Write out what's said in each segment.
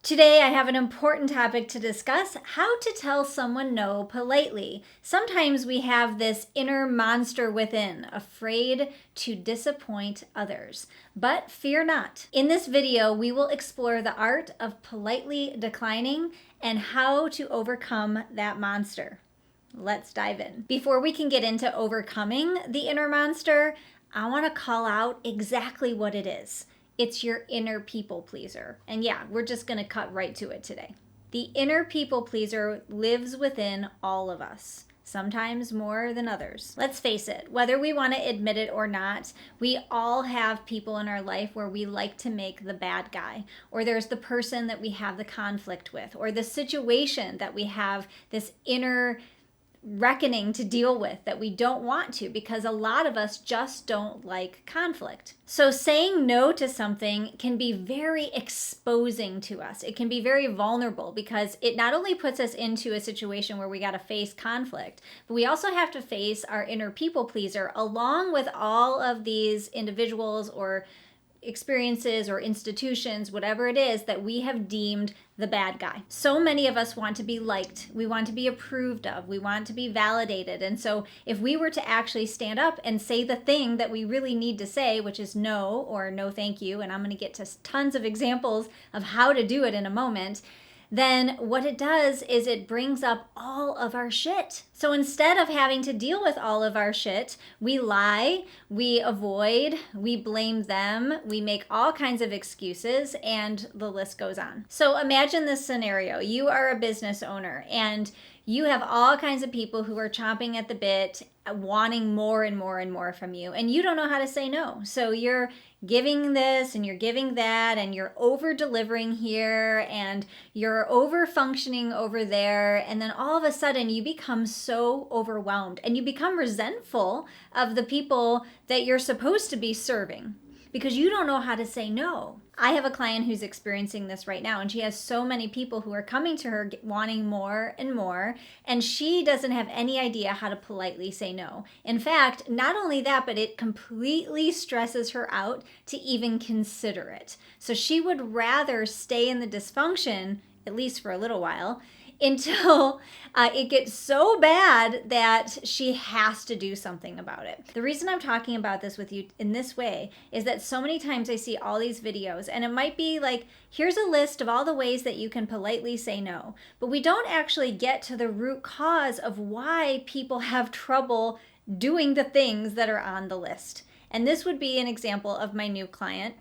Today, I have an important topic to discuss: how to tell someone no politely. Sometimes we have this inner monster within, afraid to disappoint others. But fear not. In this video, we will explore the art of politely declining and how to overcome that monster. Let's dive in. Before we can get into overcoming the inner monster, I want to call out exactly what it is. It's your inner people pleaser. And yeah, we're just going to cut right to it today. The inner people pleaser lives within all of us, sometimes more than others. Let's face it, whether we want to admit it or not, we all have people in our life where we like to make the bad guy, or there's the person that we have the conflict with, or the situation that we have this inner reckoning to deal with that we don't want to, because a lot of us just don't like conflict. So saying no to something can be very exposing to us. It can be very vulnerable because it not only puts us into a situation where we got to face conflict, but we also have to face our inner people pleaser along with all of these individuals or experiences or institutions, whatever it is that we have deemed the bad guy. So many of us want to be liked. We want to be approved of. We want to be validated. And so if we were to actually stand up and say the thing that we really need to say, which is no or no thank you, and I'm going to get to tons of examples of how to do it in a moment, then what it does is it brings up all of our shit. So instead of having to deal with all of our shit, we lie, we avoid, we blame them, we make all kinds of excuses, and the list goes on. So imagine this scenario. You are a business owner and you have all kinds of people who are chomping at the bit, wanting more and more and more from you, and you don't know how to say no. So you're giving this and you're giving that, and you're over delivering here and you're over functioning over there, and then all of a sudden you become so overwhelmed and you become resentful of the people that you're supposed to be serving because you don't know how to say no. I have a client who's experiencing this right now, and she has so many people who are coming to her wanting more and more, and she doesn't have any idea how to politely say no. In fact, not only that, but it completely stresses her out to even consider it. So she would rather stay in the dysfunction, at least for a little while, until it gets so bad that she has to do something about it. The reason I'm talking about this with you in this way is that so many times I see all these videos, and it might be like, here's a list of all the ways that you can politely say no, but we don't actually get to the root cause of why people have trouble doing the things that are on the list. And this would be an example of my new client,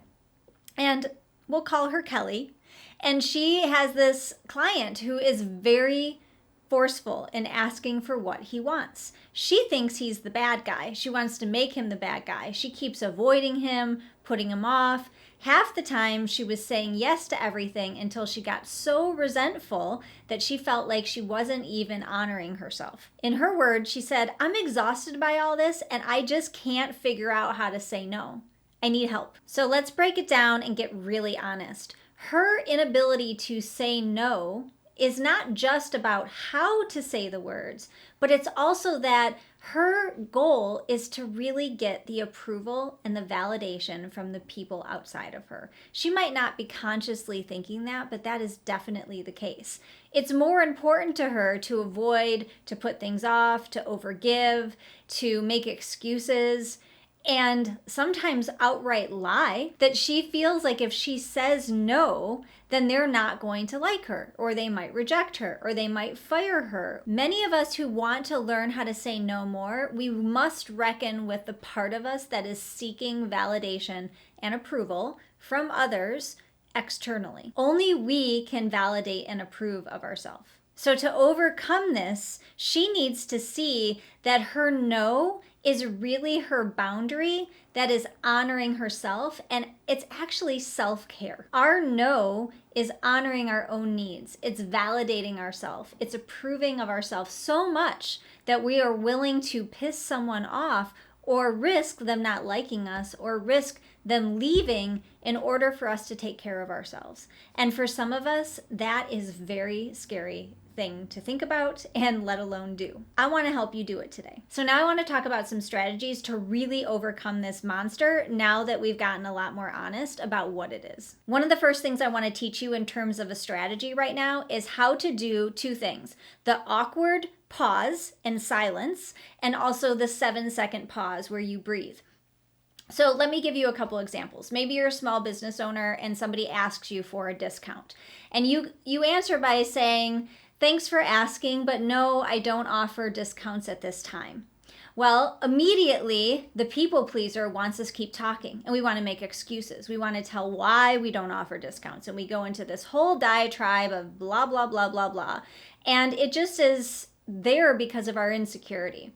and we'll call her Kelly. And she has this client who is very forceful in asking for what he wants. She thinks he's the bad guy. She wants to make him the bad guy. She keeps avoiding him, putting him off. Half the time she was saying yes to everything until she got so resentful that she felt like she wasn't even honoring herself. In her words, she said, "I'm exhausted by all this and I just can't figure out how to say no. I need help." So let's break it down and get really honest. Her inability to say no is not just about how to say the words, but it's also that her goal is to really get the approval and the validation from the people outside of her. She might not be consciously thinking that, but that is definitely the case. It's more important to her to avoid, to put things off, to overgive, to make excuses, and sometimes outright lie that she feels like if she says no, then they're not going to like her, or they might reject her, or they might fire her. Many of us who want to learn how to say no more, we must reckon with the part of us that is seeking validation and approval from others externally. Only we can validate and approve of ourselves. So to overcome this, she needs to see that her no is really her boundary that is honoring herself, and it's actually self-care. Our no is honoring our own needs. It's validating ourselves. It's approving of ourselves so much that we are willing to piss someone off or risk them not liking us or risk them leaving in order for us to take care of ourselves. And for some of us, that is very scary thing to think about and let alone do. I want to help you do it today. So now I want to talk about some strategies to really overcome this monster now that we've gotten a lot more honest about what it is. One of the first things I want to teach you in terms of a strategy right now is how to do two things: the awkward pause and silence, and also the 7-second pause where you breathe. So let me give you a couple examples. Maybe you're a small business owner and somebody asks you for a discount. And you answer by saying, "Thanks for asking, but no, I don't offer discounts at this time." Well, immediately the people pleaser wants us to keep talking, and we want to make excuses. We want to tell why we don't offer discounts, and we go into this whole diatribe of blah, blah, blah, blah, blah. And it just is there because of our insecurity.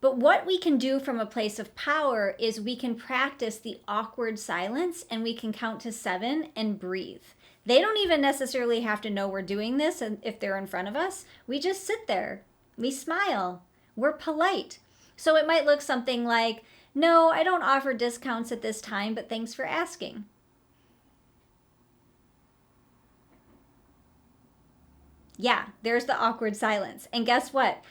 But what we can do from a place of power is we can practice the awkward silence, and we can count to 7 and breathe. They don't even necessarily have to know we're doing this if they're in front of us. We just sit there. We smile. We're polite. So it might look something like, "No, I don't offer discounts at this time, but thanks for asking." Yeah, there's the awkward silence. And guess what?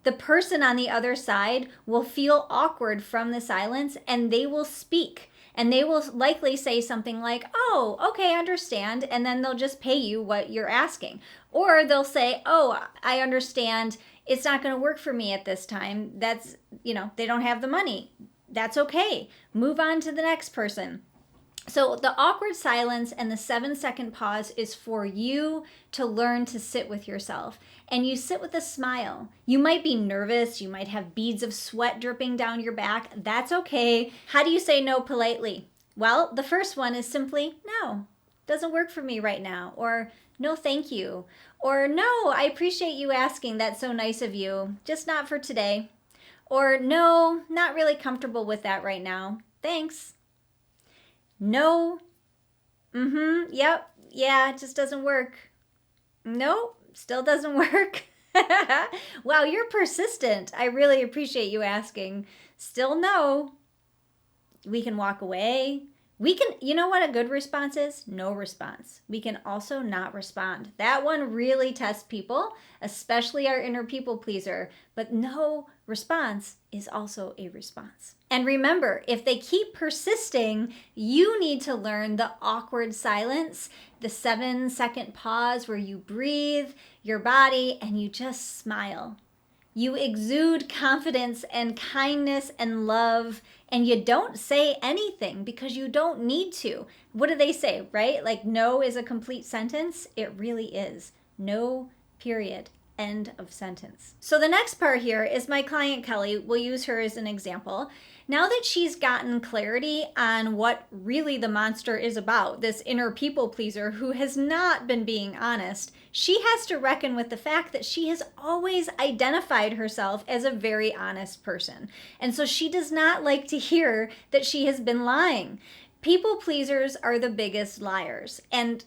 The person on the other side will feel awkward from the silence, and they will speak. And they will likely say something like, "Oh, okay, I understand." And then they'll just pay you what you're asking. Or they'll say, "Oh, I understand. It's not going to work for me at this time." That's, they don't have the money. That's okay. Move on to the next person. So the awkward silence and the 7-second pause is for you to learn to sit with yourself. And you sit with a smile. You might be nervous. You might have beads of sweat dripping down your back. That's okay. How do you say no politely? Well, the first one is simply, "No, doesn't work for me right now." Or, "No, thank you." Or, "No, I appreciate you asking. That's so nice of you. Just not for today." Or, "No, not really comfortable with that right now. Thanks." "No, yep, yeah, it just doesn't work." "Nope, still doesn't work." "Wow, you're persistent. I really appreciate you asking." "Still no." We can walk away. We can, you know what a good response is? No response. We can also not respond. That one really tests people, especially our inner people pleaser. But no response is also a response. And remember, if they keep persisting, you need to learn the awkward silence, the 7-second pause where you breathe your body and you just smile. You exude confidence and kindness and love, and you don't say anything because you don't need to. What do they say, right? Like, no is a complete sentence. It really is. No, period. End of sentence. So the next part here is my client Kelly. We'll use her as an example. Now that she's gotten clarity on what really the monster is about, this inner people pleaser who has not been being honest, she has to reckon with the fact that she has always identified herself as a very honest person. And so she does not like to hear that she has been lying. People pleasers are the biggest liars. And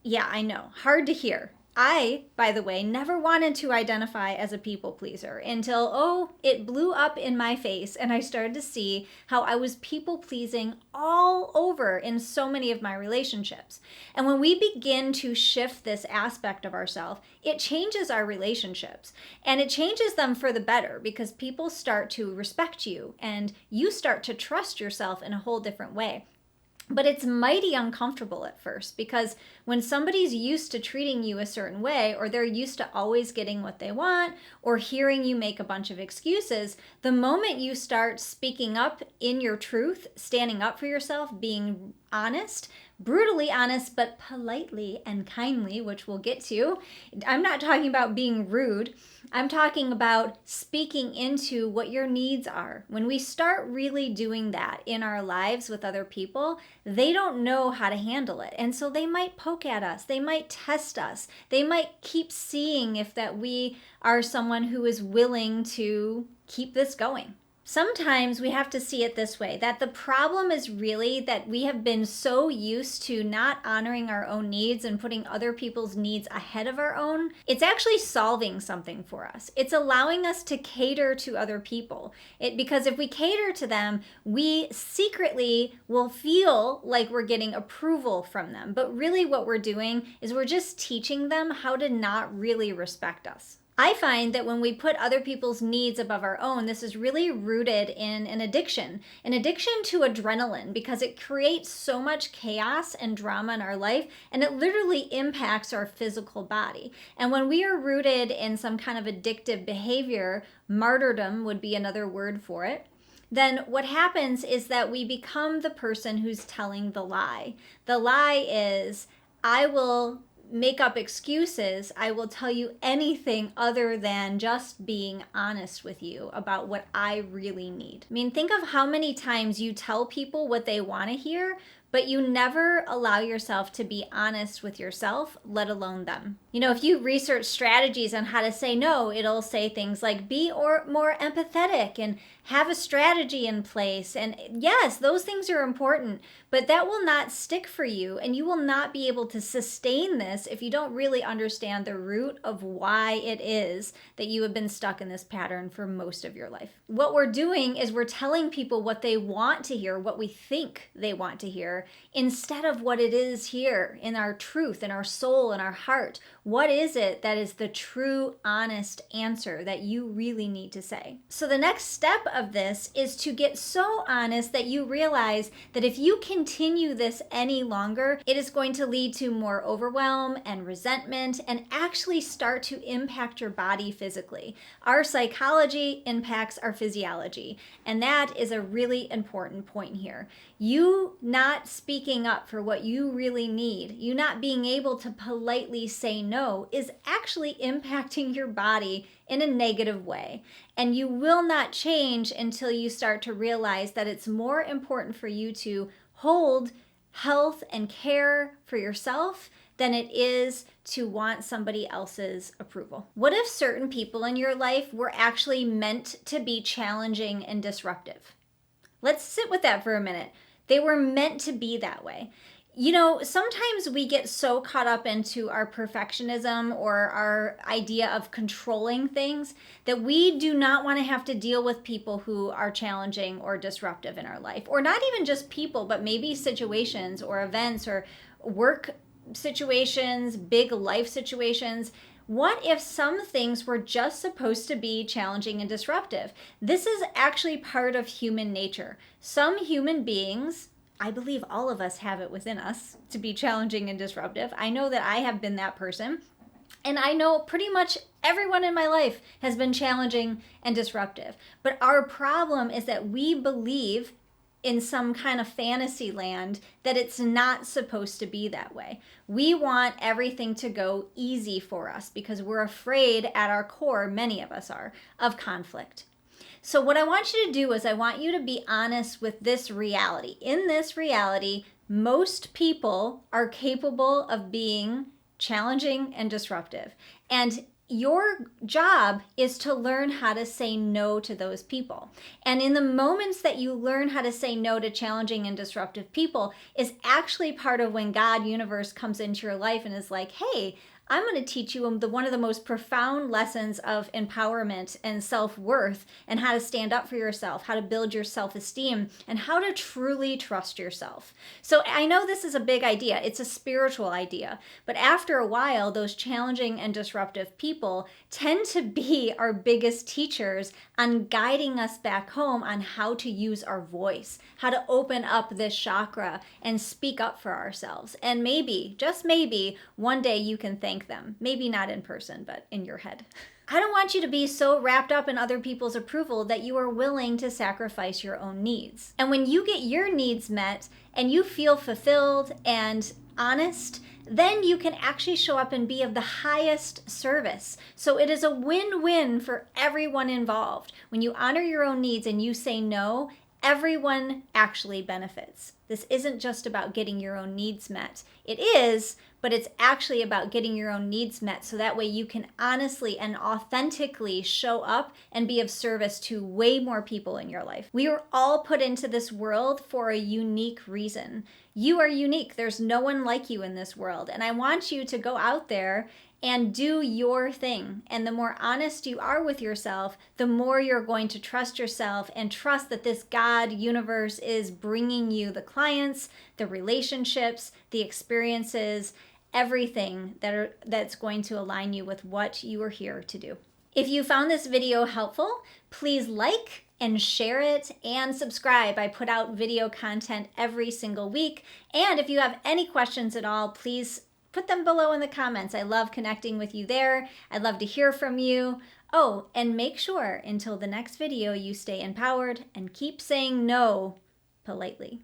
yeah, I know, hard to hear. I, by the way, never wanted to identify as a people pleaser until, it blew up in my face and I started to see how I was people pleasing all over in so many of my relationships. And when we begin to shift this aspect of ourselves, it changes our relationships, and it changes them for the better because people start to respect you and you start to trust yourself in a whole different way. But it's mighty uncomfortable at first because when somebody's used to treating you a certain way, or they're used to always getting what they want, or hearing you make a bunch of excuses, the moment you start speaking up in your truth, standing up for yourself, being honest, brutally honest, but politely and kindly, which we'll get to. I'm not talking about being rude. I'm talking about speaking into what your needs are. When we start really doing that in our lives with other people, they don't know how to handle it. And so they might poke at us. They might test us. They might keep seeing if that we are someone who is willing to keep this going. Sometimes we have to see it this way, that the problem is really that we have been so used to not honoring our own needs and putting other people's needs ahead of our own. It's actually solving something for us. It's allowing us to cater to other people. Because if we cater to them, we secretly will feel like we're getting approval from them. But really what we're doing is we're just teaching them how to not really respect us. I find that when we put other people's needs above our own, this is really rooted in an addiction to adrenaline, because it creates so much chaos and drama in our life, and it literally impacts our physical body. And when we are rooted in some kind of addictive behavior, martyrdom would be another word for it, then what happens is that we become the person who's telling the lie. The lie is, I will make up excuses. I will tell you anything other than just being honest with you about what I really need. I mean, think of how many times you tell people what they want to hear, but you never allow yourself to be honest with yourself, let alone them. You know, if you research strategies on how to say no, it'll say things like be more empathetic and have a strategy in place. And yes, those things are important, but that will not stick for you, and you will not be able to sustain this if you don't really understand the root of why it is that you have been stuck in this pattern for most of your life. What we're doing is we're telling people what they want to hear, what we think they want to hear, instead of what it is here in our truth, in our soul, in our heart. What is it that is the true, honest answer that you really need to say? So the next step of this is to get so honest that you realize that if you continue this any longer, it is going to lead to more overwhelm and resentment, and actually start to impact your body physically. Our psychology impacts our physiology, and that is a really important point here. You not speaking up for what you really need, you not being able to politely say no, is actually impacting your body in a negative way. And you will not change until you start to realize that it's more important for you to hold health and care for yourself than it is to want somebody else's approval. What if certain people in your life were actually meant to be challenging and disruptive? Let's sit with that for a minute. They were meant to be that way. You know, sometimes we get so caught up into our perfectionism or our idea of controlling things that we do not want to have to deal with people who are challenging or disruptive in our life. Or not even just people, but maybe situations or events or work situations, big life situations. What if some things were just supposed to be challenging and disruptive? This is actually part of human nature. Some human beings, I believe all of us have it within us to be challenging and disruptive. I know that I have been that person. And I know pretty much everyone in my life has been challenging and disruptive. But our problem is that we believe in some kind of fantasy land that it's not supposed to be that way. We want everything to go easy for us because we're afraid at our core, many of us are, of conflict. So what I want you to do is I want you to be honest with this reality. In this reality, most people are capable of being challenging and disruptive. And your job is to learn how to say no to those people. And in the moments that you learn how to say no to challenging and disruptive people is actually part of when God, universe, comes into your life and is like, hey, I'm going to teach you one of the most profound lessons of empowerment and self-worth, and how to stand up for yourself, how to build your self-esteem, and how to truly trust yourself. So I know this is a big idea. It's a spiritual idea. But after a while, those challenging and disruptive people tend to be our biggest teachers on guiding us back home on how to use our voice, how to open up this chakra and speak up for ourselves. And maybe, just maybe, one day you can thank them. Maybe not in person, but in your head. I don't want you to be so wrapped up in other people's approval that you are willing to sacrifice your own needs. And when you get your needs met and you feel fulfilled and honest, then you can actually show up and be of the highest service. So it is a win-win for everyone involved. When you honor your own needs and you say no, everyone actually benefits. This isn't just about getting your own needs met. It is, but it's actually about getting your own needs met so that way you can honestly and authentically show up and be of service to way more people in your life. We were all put into this world for a unique reason. You are unique. There's no one like you in this world. And I want you to go out there and do your thing. And the more honest you are with yourself, the more you're going to trust yourself and trust that this God universe is bringing you the clients, the relationships, the experiences, everything that's going to align you with what you are here to do. If you found this video helpful, please like and share it and subscribe. I put out video content every single week. And if you have any questions at all, please put them below in the comments. I love connecting with you there. I'd love to hear from you. Oh, and make sure until the next video you stay empowered and keep saying no politely.